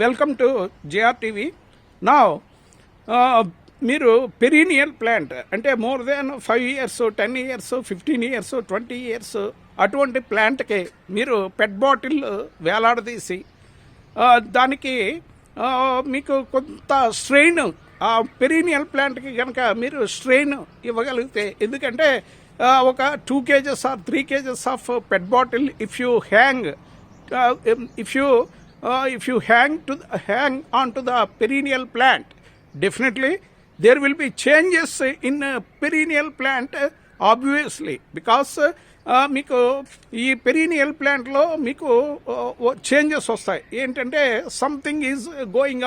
Welcome to JRTV. నా మీరు perennial plant అంటే more than 5 years 10 years 15 years 20 years అటువంటి ప్లాంట్కి మీరు పెట్ బాటిల్ వేలాడదీసి దానికి మీకు కొంత స్ట్రెయిన్ ఆ పెరీనియల్ ప్లాంట్కి కనుక మీరు స్ట్రెయిన్ ఇవ్వగలిగితే, ఎందుకంటే ఒక 2 kgs or 3 kgs of pet bottle if you hang onto the perennial plant, definitely there will be changes in perennial plant, obviously, because మీకు ఈ పెరీనియల్ ప్లాంట్లో మీకు చేంజెస్ వస్తాయి. ఏంటంటే something is going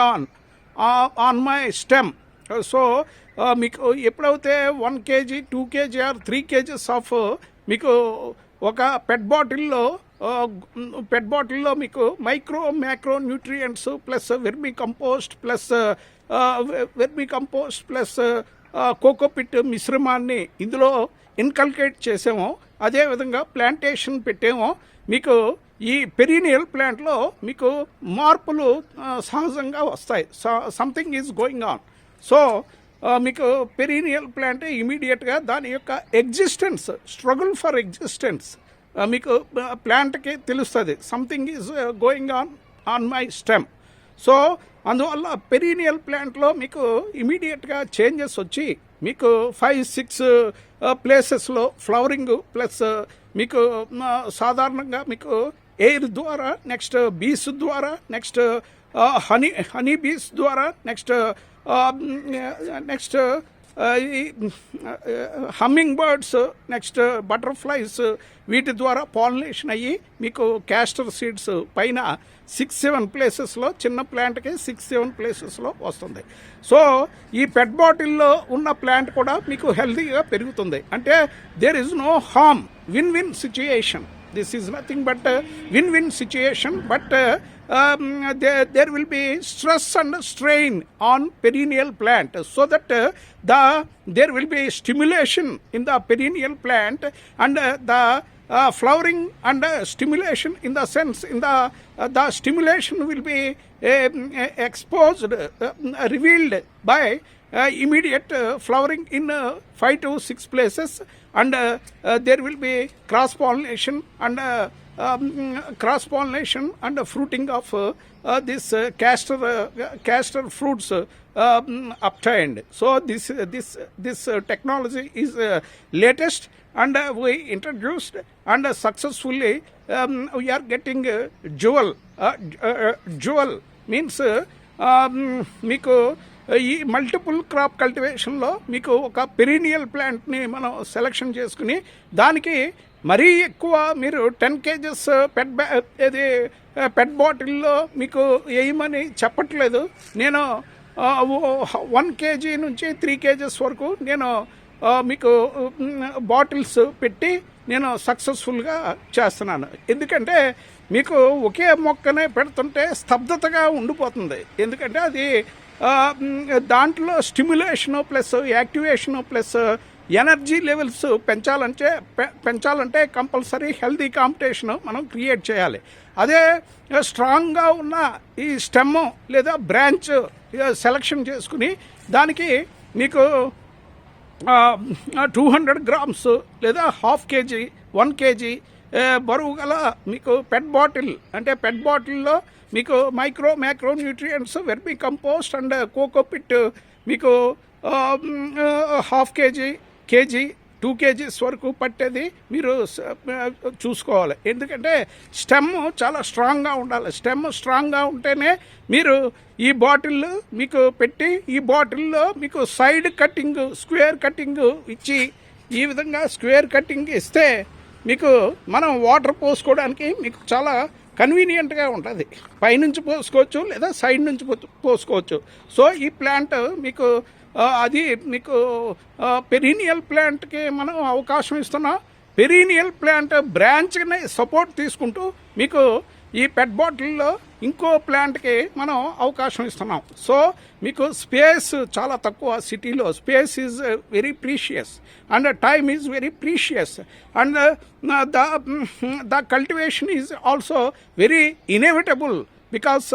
on my stem. So మీకు ఎప్పుడైతే 1 kg 2 kg or 3 kgs of మీకు ఒక పెట్ బాటిల్లో మీకు micronutrients plus vermicompost plus cocopeat మిశ్రమాన్ని ఇందులో ఇన్కల్కేట్ చేసామో, అదేవిధంగా ప్లాంటేషన్ పెట్టేమో, మీకు ఈ పెరీనియల్ ప్లాంట్లో మీకు మార్పులు సహజంగా వస్తాయి. Something is going on. So మీకు పెరీనియల్ ప్లాంట్ ఇమీడియట్గా దాని యొక్క ఎగ్జిస్టెన్స్, స్ట్రగుల్ ఫర్ ఎగ్జిస్టెన్స్ మీకు ప్లాంట్కి తెలుస్తుంది. Something is going on my stem. So అందువల్ల పెరీనియల్ ప్లాంట్లో మీకు ఇమీడియట్గా చేంజెస్ వచ్చి మీకు 5-6 ప్లేసెస్లో ఫ్లవరింగ్ ప్లస్ మీకు సాధారణంగా మీకు ఎయిర్ ద్వారా, నెక్స్ట్ బీస్ ద్వారా, నెక్స్ట్ హనీ బీస్ ద్వారా, next humming birds, next butterflies, వీటి ద్వారా పాలినేషన్ అయ్యి మీకు క్యాస్టర్ సీడ్స్ పైన 6-7 ప్లేసెస్లో, చిన్న ప్లాంట్కి 6-7 ప్లేసెస్లో వస్తుంది. సో ఈ పెట్ బాటిల్లో ఉన్న ప్లాంట్ కూడా మీకు హెల్తీగా పెరుగుతుంది. అంటే there is no harm, win situation. This is nothing but a win-win situation, but there will be stress and strain on perennial plant, so that there will be stimulation in the perennial plant, and the flowering and stimulation, in the sense in the stimulation will be exposed, revealed by immediate flowering in 5 to 6 places, and there will be cross pollination and fruiting of this castor fruits obtained. So this technology is latest, and we introduced, and successfully we are getting jewel means మీకు ఈ multiple crop కల్టివేషన్లో మీకు ఒక perennial ప్లాంట్ని మనం selection చేసుకుని, దానికి మరీ ఎక్కువ మీరు 10 kgs పెట్ బాటిల్లో మీకు వేయమని చెప్పట్లేదు. నేను 1 kg నుంచి 3 kgs వరకు నేను మీకు బాటిల్స్ పెట్టి నేను సక్సెస్ఫుల్గా చేస్తున్నాను. ఎందుకంటే మీకు ఒకే మొక్కనే పెడుతుంటే స్తబ్దతగా ఉండిపోతుంది. ఎందుకంటే అది దాంట్లో స్టిమ్యులేషను plus activation plus energy levels పెంచాలంటే కంపల్సరీ హెల్తీ కాంపిటీషన్ మనం క్రియేట్ చేయాలి. అదే స్ట్రాంగ్గా ఉన్న ఈ స్టెమ్ లేదా బ్రాంచ్ సెలెక్షన్ చేసుకుని దానికి మీకు 200 grams లేదా 1/2 kg 1 kg బరువు గల మీకు పెట్ బాటిల్, అంటే పెట్ బాటిల్లో మీకు micro nutrients, vermi compost and cocopeat మీకు 1/2 kg 2 kgs వరకు పట్టేది మీరు చూసుకోవాలి. ఎందుకంటే స్టెమ్ చాలా స్ట్రాంగ్గా ఉండాలి. స్టెమ్ స్ట్రాంగ్గా ఉంటేనే మీరు ఈ బాటిల్ మీకు పెట్టి, ఈ బాటిల్లో మీకు సైడ్ కట్టింగ్, స్క్వేర్ కట్టింగ్ ఇచ్చి, ఈ విధంగా స్క్వేర్ కట్టింగ్ ఇస్తే మీకు మనం వాటర్ పోసుకోవడానికి మీకు చాలా కన్వీనియంట్గా ఉంటుంది. పైనుంచి పోసుకోవచ్చు లేదా సైడ్ నుంచి పోసుకోవచ్చు. సో ఈ ప్లాంట్ మీకు అది మీకు పెరీనియల్ ప్లాంట్కి మనం అవకాశం ఇస్తున్నాం. పెరీనియల్ ప్లాంట్ బ్రాంచ్ని సపోర్ట్ తీసుకుంటూ మీకు ఈ పెట్ బాటిల్లో ఇంకో ప్లాంట్కి మనం అవకాశం ఇస్తున్నాం. సో మీకు స్పేస్ చాలా తక్కువ. సిటీలో space is very precious and time is very precious, and the cultivation is also very inevitable because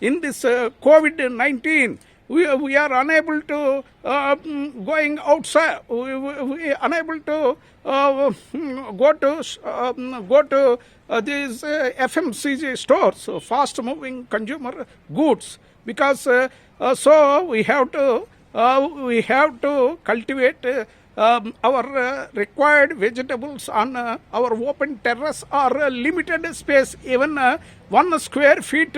in this COVID-19, we are unable to going outside. We unable to go to these FMCG stores, so fast moving consumer goods, because so we have to cultivate our required vegetables on our open terrace or limited space. Even 1 square feet